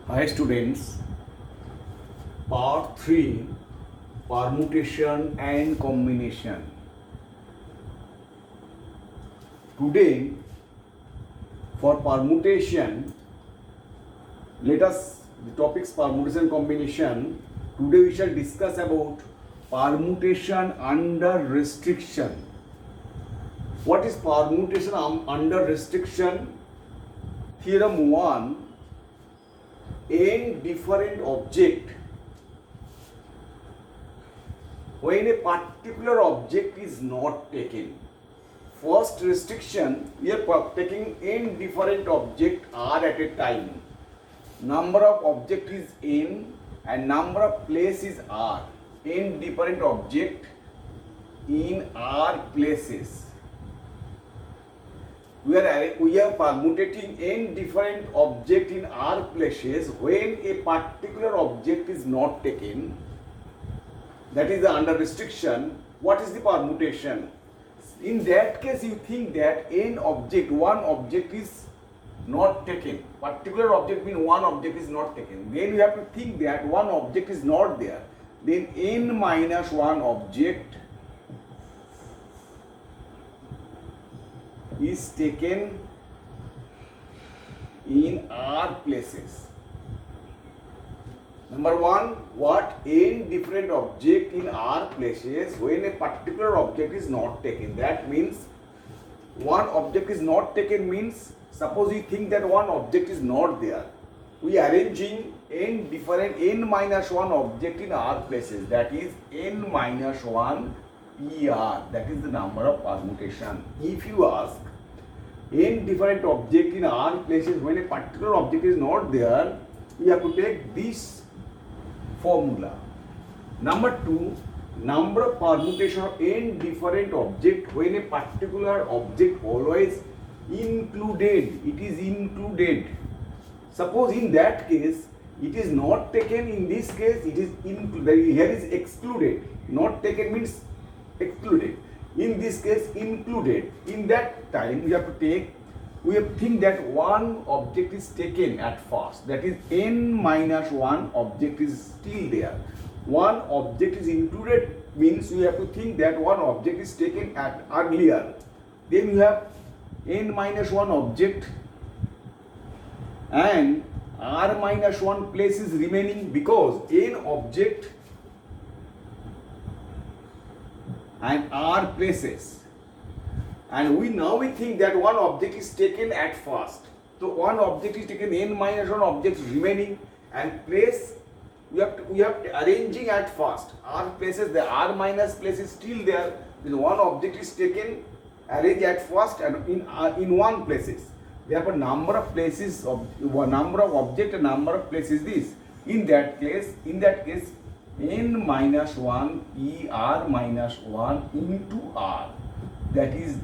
Hi students, part 3 permutation and combination. Today for permutation, let us the topics permutation and combination. Today we shall discuss about permutation under restriction. What is permutation under restriction? Theorem 1, n different object, when a particular object is not taken. First restriction, we are taking n different object r at a time. Number of object is n and number of place is r. N different object in r places. We are permutating n different object in r places when a particular object is not taken. That is the under restriction. What is the permutation? In that case, you think that n object, one object is not taken. Particular object means one object is not taken. Then you have to think that one object is not there. Then n minus one object is taken in r places. Number one, what? N different object in r places when a particular object is not taken. That means one object is not taken means, suppose you think that one object is not there. We are arranging n different n minus one object in r places. That is n minus one ER. That is the number of permutation. If you ask n different object in r places when a particular object is not there, we have to take this formula. Number 2, number of permutation of n different object when a particular object always included. It is included. Suppose in that case it is not taken. In this case it is included. Here is excluded. Not taken means excluded. In this case included. In that time we have to take, we have to think that one object is taken at first. That is n minus one object is still there. One object is included means we have to think that one object is taken at earlier. Then you have n minus one object and r minus one place is remaining because n object and r places, and we think that one object is taken at first. So one object is taken, n minus one objects remaining, and place we have to arranging at first. R places, the r minus place is still there. Then one object is taken, arrange at first and in one places. Therefore number of places of number of object and number of places this. In that case n minus 1 ER minus 1 into R. That is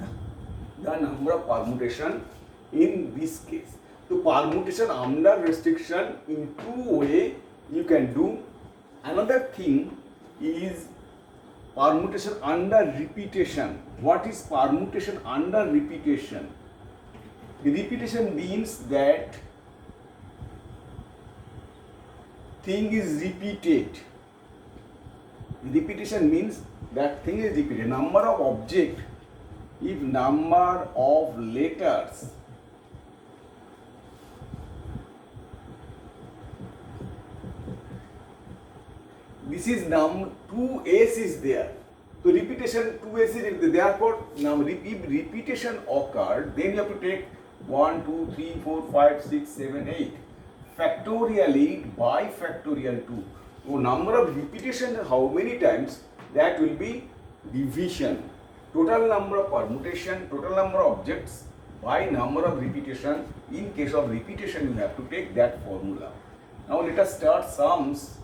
the number of permutation in this case. So permutation under restriction in two way you can do. Another thing is permutation under repetition. What is permutation under repetition? The repetition means that thing is repeated. Repetition means that thing is repeated. Number of object, if number of letters this is 2s is there. So repetition 2s is there. Therefore now if repetition occurred, then you have to take 1, 2, 3, 4, 5, 6, 7, 8. Factorial 8 by factorial 2. So number of repetition, how many times, that will be division. Total number of permutation, total number of objects by number of repetition. In case of repetition, you have to take that formula. Now let us start sums.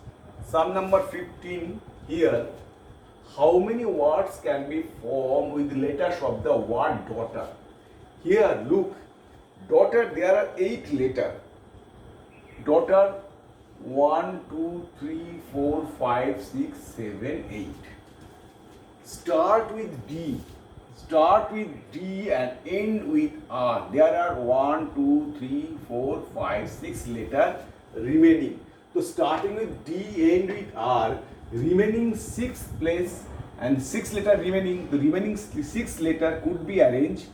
Sum number 15 here. How many words can be formed with letters of the word daughter? Here look, daughter, there are 8 letters. Daughter 1, 2, 3, 4, 5, 6, 7, 8. Start with D. Start with D and end with R. There are 1, 2, 3, 4, 5, 6 letters. remaining. So starting with D, end with R, remaining 6 place and 6 letter remaining, the remaining 6 letter could be arranged.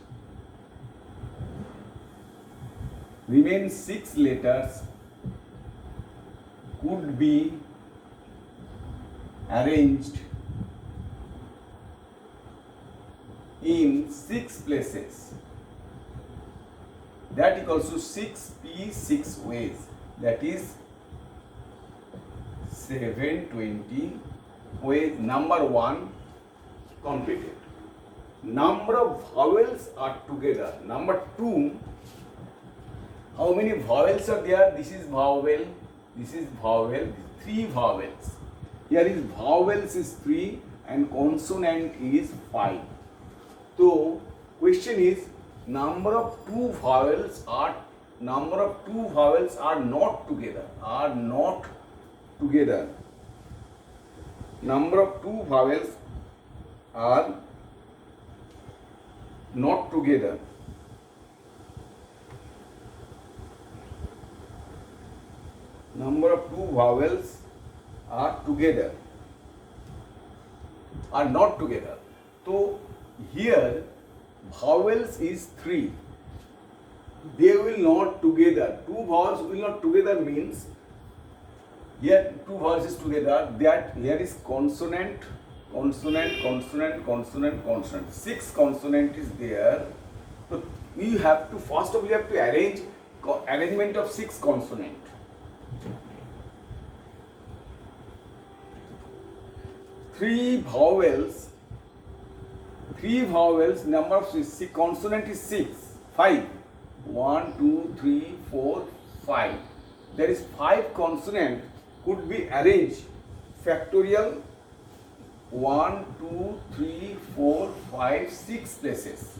Remain 6 letters could be arranged in 6 places. That equals to 6p 6 ways. That is 720 ways. Number 1 completed. Number of vowels are together. Number 2, how many vowels are there? This is vowel, this is vowel, 3 vowels. Here is vowels is 3 and consonant is 5. So question is number of two vowels are not together. Number of two vowels are not together. Number of two vowels are not together. So here vowels is 3. They will not together. Two vowels will not together means here two vowels is together. That here is consonant. 6 consonant is there. So we have to first of all we have to arrangement of 6 consonant. Three vowels, number of consonant is 6, 5. 1, 2, 3, 4, 5. There is 5 consonant could be arranged factorial 1, 2, 3, 4, 5, 6 places.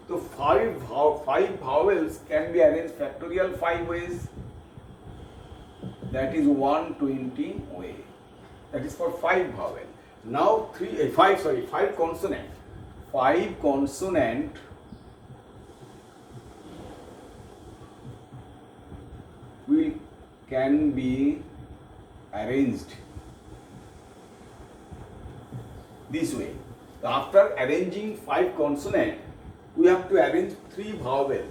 So 5 vowels can be arranged factorial 5 ways. That is 120 way. That is for 5 vowel. Now 5 consonant. 5 consonant can be arranged this way. After arranging 5 consonant, we have to arrange 3 vowel.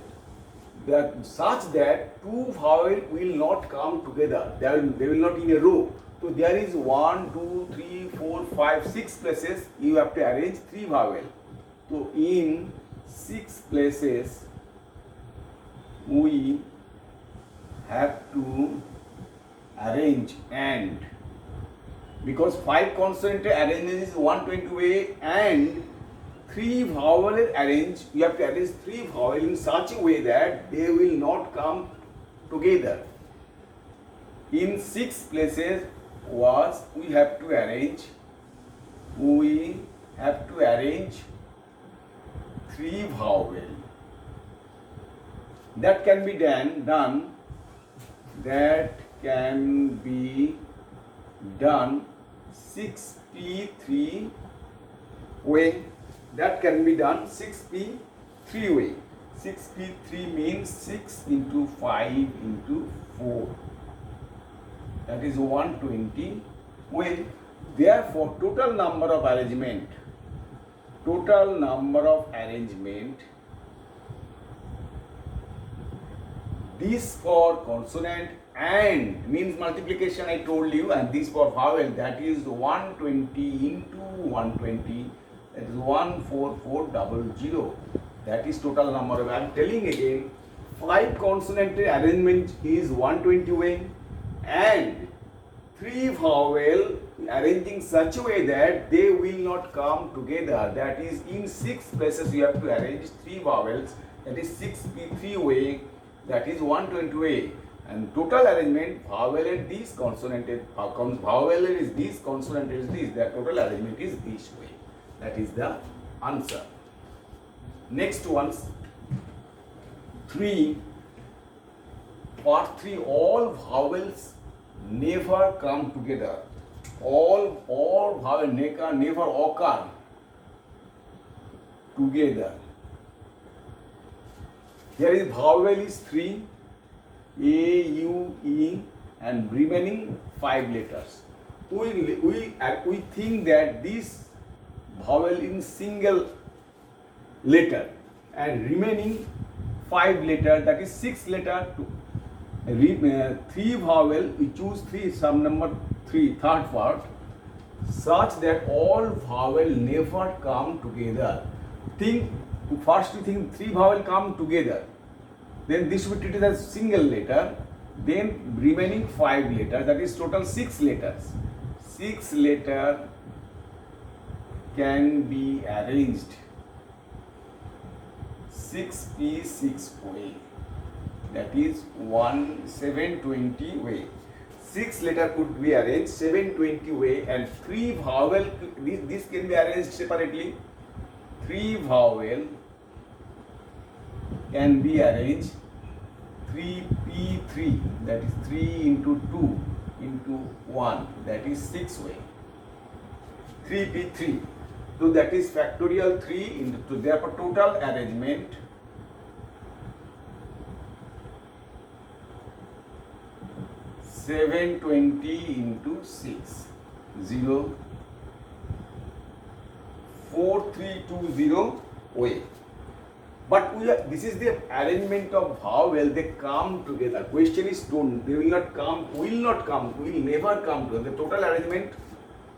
Such that 2 vowel will not come together. They will not in a row. So there is 1, 2, 3, 4, 5, 6 places. You have to arrange 3 vowel. So in 6 places, we have to arrange and because 5 consonant arranges is 120 way and 3 vowel arrange, you have to arrange 3 vowel in such a way that they will not come together. In 6 places we have to arrange 3 vowel. That can be done. That can be done 6p3 way. That can be done 6p3 way. 6p3 means 6 into 5 into 4. That is 120 way. Therefore, total number of arrangement. This for consonant and means multiplication I told you, and this for vowel, that is 120 into 120, that is 14400. That is total number of, I am telling again, 5 consonant arrangement is 120 way and 3 vowel arranging such a way that they will not come together. That is in 6 places you have to arrange 3 vowels, that is 6p3 way, that is 120 way. And total arrangement, vowel is this, consonant is vowel is this, consonant is this, their total arrangement is this way. That is the answer. Next ones, 3, part 3, all vowels never come together. All vowels never occur together. Here is vowel is 3, A, U, E, and remaining 5 letters. We think that this vowel in single letter and remaining 5 letter, that is 6 letter, 3 vowel, we choose 3, sum number 3, third part, such that all vowel never come together. First you think 3 vowel come together, then this will be treated as single letter, then remaining 5 letters, that is total 6 letters. 6 letter can be arranged 6p6 way, that is 720 way. 6 letter could be arranged 720 way, and 3 vowel, this can be arranged separately. 3 vowel can be arranged 3p3, that is 3 into 2 into 1, that is 6 way. 3p3, so that is factorial 3 into 2. Therefore total arrangement (720 into 6) 0 4320 way. But this is the arrangement of vowel, they come together. Question is don't, they will not come, will never come together. The total arrangement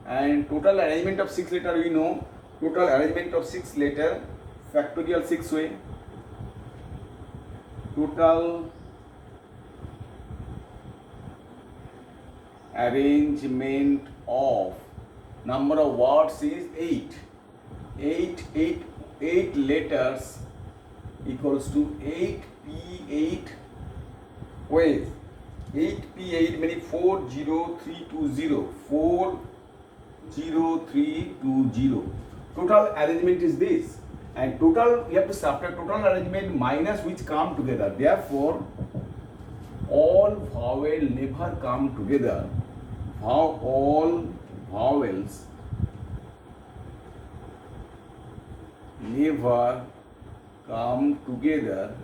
and total arrangement of 6 letter we know. Total arrangement of 6 letter, factorial 6 way. Total arrangement of number of words is 8. 8 letters equals to 8p8 ways. 8p8 meaning 40320. 40320. Total arrangement is this, and total you have to subtract total arrangement minus which come together. Therefore, all vowel never come together. All vowels never come together.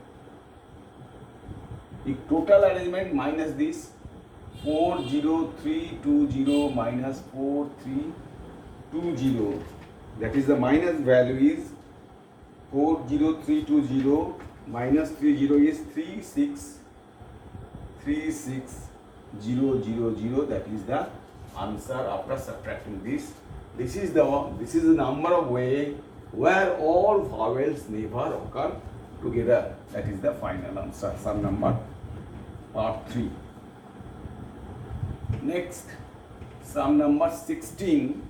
The total arrangement minus this 40320 minus 4320, that is the minus value is 40320 minus 30 is 3636000. That is the answer after subtracting this. This is the number of way where all vowels never occur together. That is the final answer, sum number part 3. Next, sum number 16.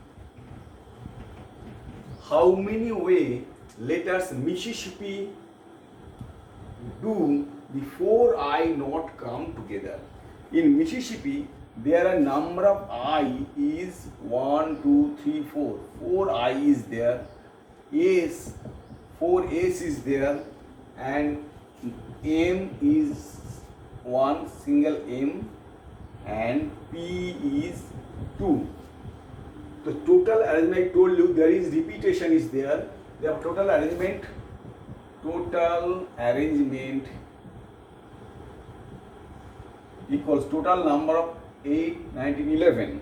How many way letters Mississippi do before I not come together? In Mississippi, there are number of I is 1, 2, 3, 4. 4 I is there. S, 4 S is there, and M is one single M, and P is 2. The total arrangement I told you, there is repetition is there. They have total arrangement equals total number of 8, 19, 11.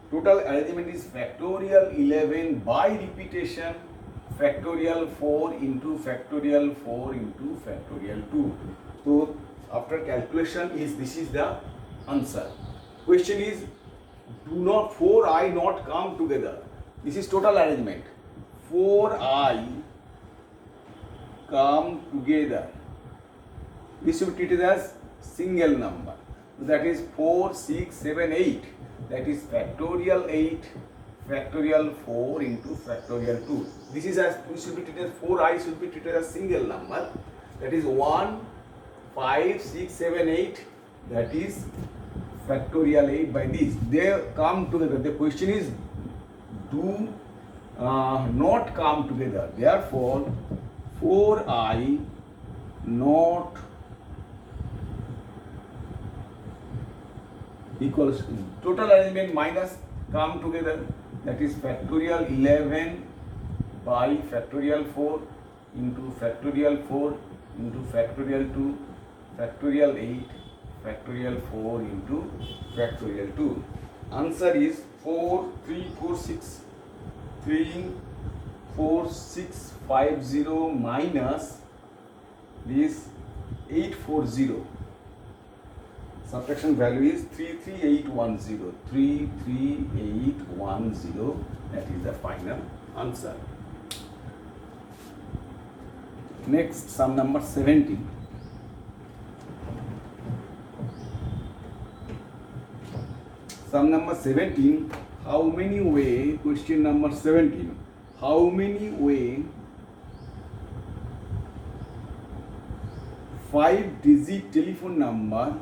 Total arrangement is factorial 11 by repetition, factorial 4 into factorial 4 into factorial 2. So after calculation this is the answer. Question is, do not 4i not come together. This is total arrangement. 4i come together. This should be treated as single number. That is 4, 6, 7, 8. That is factorial 8, factorial 4 into factorial 2. This is as we should be treated as 4i should be treated as single number. That is 1, 5, 6, 7, 8. That is factorial 8 by this. They come together. The question is, do not come together. Therefore, 4i not equals total arrangement minus come together. That is factorial 11 by factorial 4 into factorial 4 into factorial 2, factorial 8, factorial 4 into factorial 2. Answer is 4 3 4 6 3 4 6 5 0 minus this 840. Subtraction value is 33810. 33810. That is the final answer. Next, sum number 17. Sum number 17. How many way? Question number 17. How many way 5-digit telephone number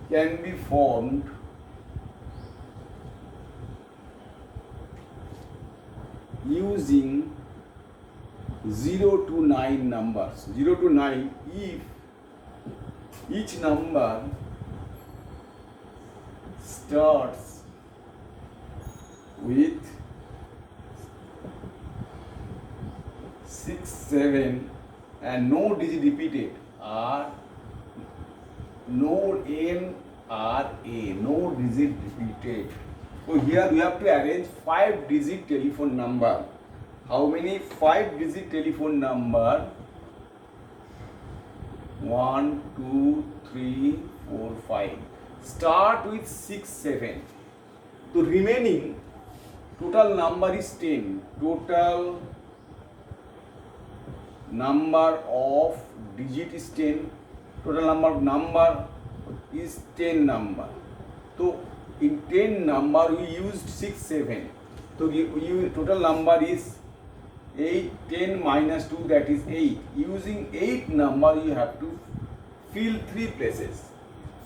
can be formed using 0 to 9 numbers. 0 to 9 if each number starts with 6, 7 and no digit repeated are no N R A, no digit repeated. So here we have to arrange 5-digit telephone number. How many 5-digit telephone number? 1, 2, 3, 4, 5. Start with 6, 7. So remaining total number is 10. Total number of digit is 10. Total number is 10 number. So in 10 number we used 6, 7. So total number is 8, 10 minus 2, that is 8. Using 8 number you have to fill 3 places.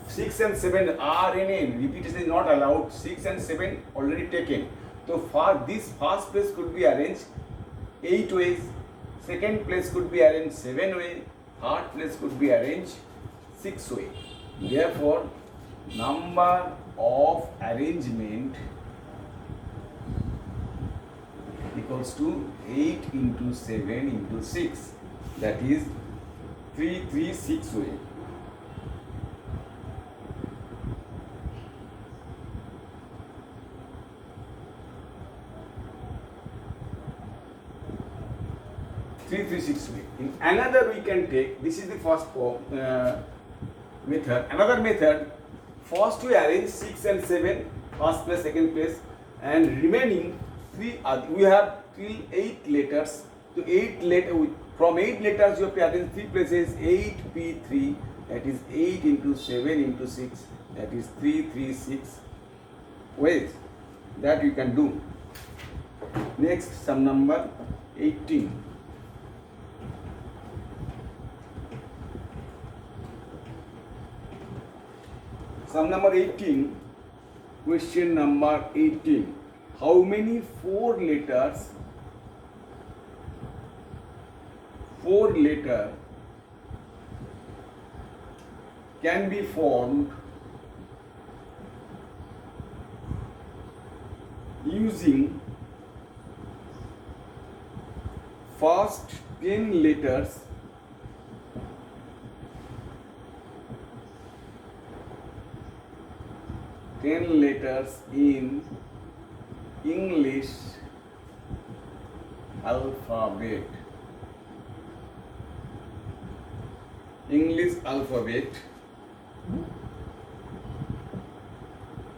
6 and 7 are in N. Repetition is not allowed. 6 and 7 already taken. So for this first place could be arranged 8 ways. Second place could be arranged 7 ways. Third place could be arranged 6 ways. Therefore, number of arrangement equals to 8 into 7 into 6. That is 336 way. In another we can take, this is the first method. Another method, first we arrange 6 and 7, first place, second place, and remaining 3, we have till 8 letters. So 8 from 8 letters you have to arrange 3 places. 8P3, that is 8 into 7 into 6, that is 336 ways that you can do. Next, sum number 18. Sum number 18, question number 18. How many 4 letter can be formed using first 10 letters in English alphabet.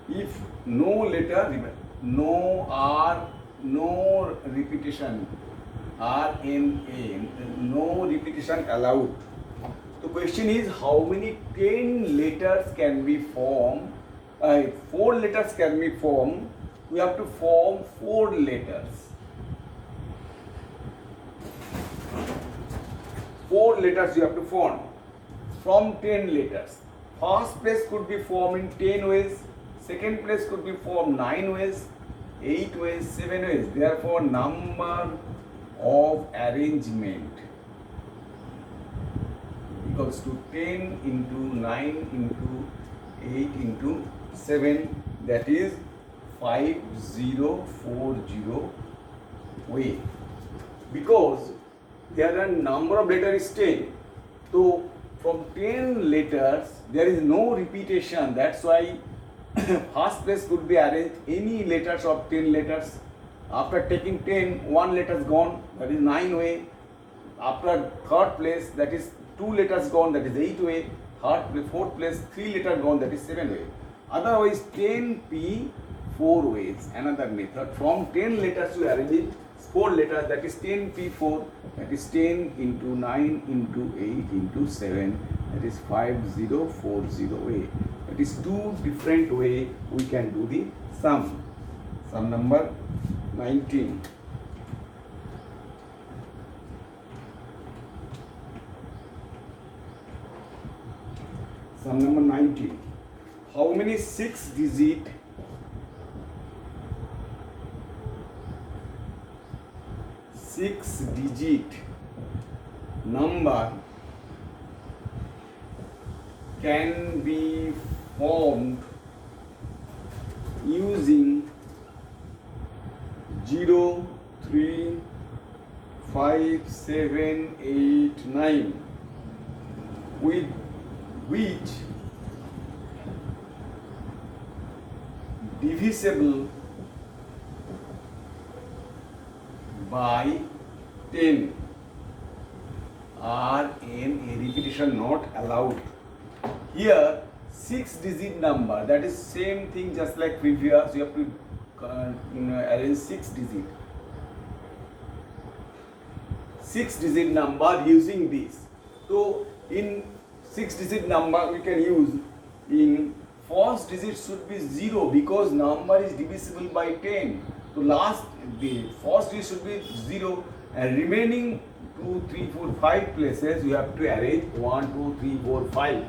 If no letter, no R, no repetition, RNA, no repetition allowed. The question is how many 10 letters can be formed? 4 letters can be formed. We have to form 4 letters. 4 letters you have to form from 10 letters. First place could be formed in 10 ways. Second place could be formed 9 ways, 8 ways, 7 ways. Therefore, number of arrangement equals to 10 into 9 into 8 into 7, that is 5040 way, because there are number of letters is 10. So from 10 letters there is no repetition. That's why first place could be arranged any letters of 10 letters. After taking 10, one letter is gone, that is 9 way. After third place, that is 2 letters gone, that is 8 way. Fourth place, 3 letters gone, that is 7 way. Otherwise 10p 4 ways. Another method, from 10 letters you arrange it 4 letters, that is 10p4, that is 10 into 9 into 8 into 7, that is 5040 way. That is two different way we can do the sum. Sum number 19. Sum number 19. How many 6-digit number can be formed using 0, 3, 5, 7, 8, 9, with which divisible by 10 are in a repetition not allowed. Here 6-digit number, that is same thing just like previous. You have to arrange 6-digit number using this. So in 6-digit number we can use, in first digit should be 0 because number is divisible by 10. So the first digit should be 0, and remaining 2, 3, 4, 5 places you have to arrange 1, 2, 3, 4, 5.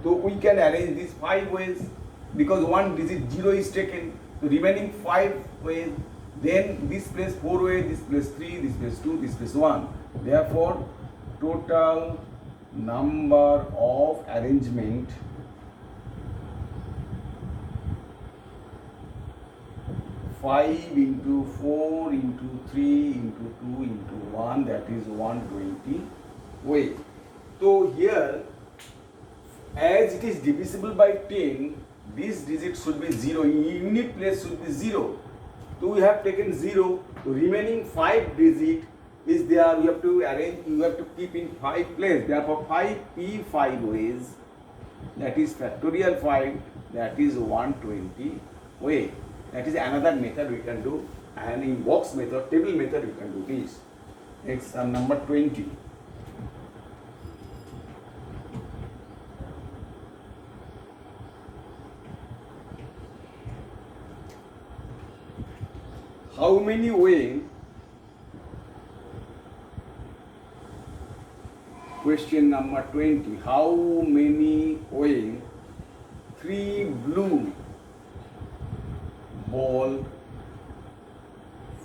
So we can arrange these 5 ways because one digit 0 is taken. So remaining 5 ways, then this place 4 ways, this place 3, this place 2, this place 1. Therefore, total number of arrangement (5 into 4 into 3 into 2 into 1), that is 120 way. So here, as it is divisible by 10, this digit should be 0. In unit place should be 0. So we have taken 0. So remaining 5 digit is there. We have to arrange. You have to keep in 5 place. Therefore 5p 5 ways. That is factorial 5. That is 120 way. That is another method we can do, and in box method, table method, we can do this. Next, sum number 20. How many ways? Question number 20. How many ways 3 blue ball,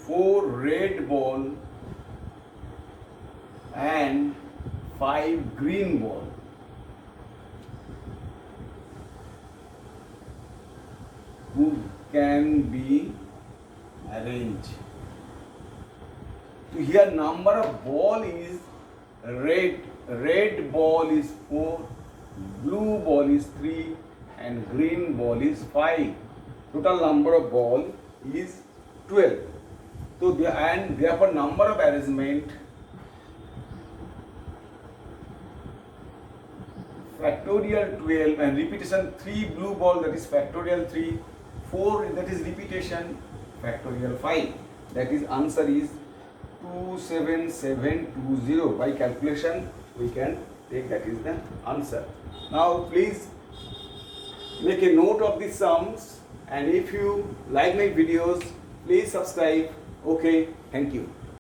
4 red ball, and 5 green ball who can be arranged? So here number of ball is red ball is 4, blue ball is 3, and green ball is 5. Total number of ball is 12. So therefore number of arrangement factorial 12, and repetition 3 blue ball, that is factorial 3, 4 that is repetition factorial 5. That is answer is 27720. By calculation we can take that is the answer. Now please make a note of the sums, and if you like my videos, please subscribe. Okay, thank you.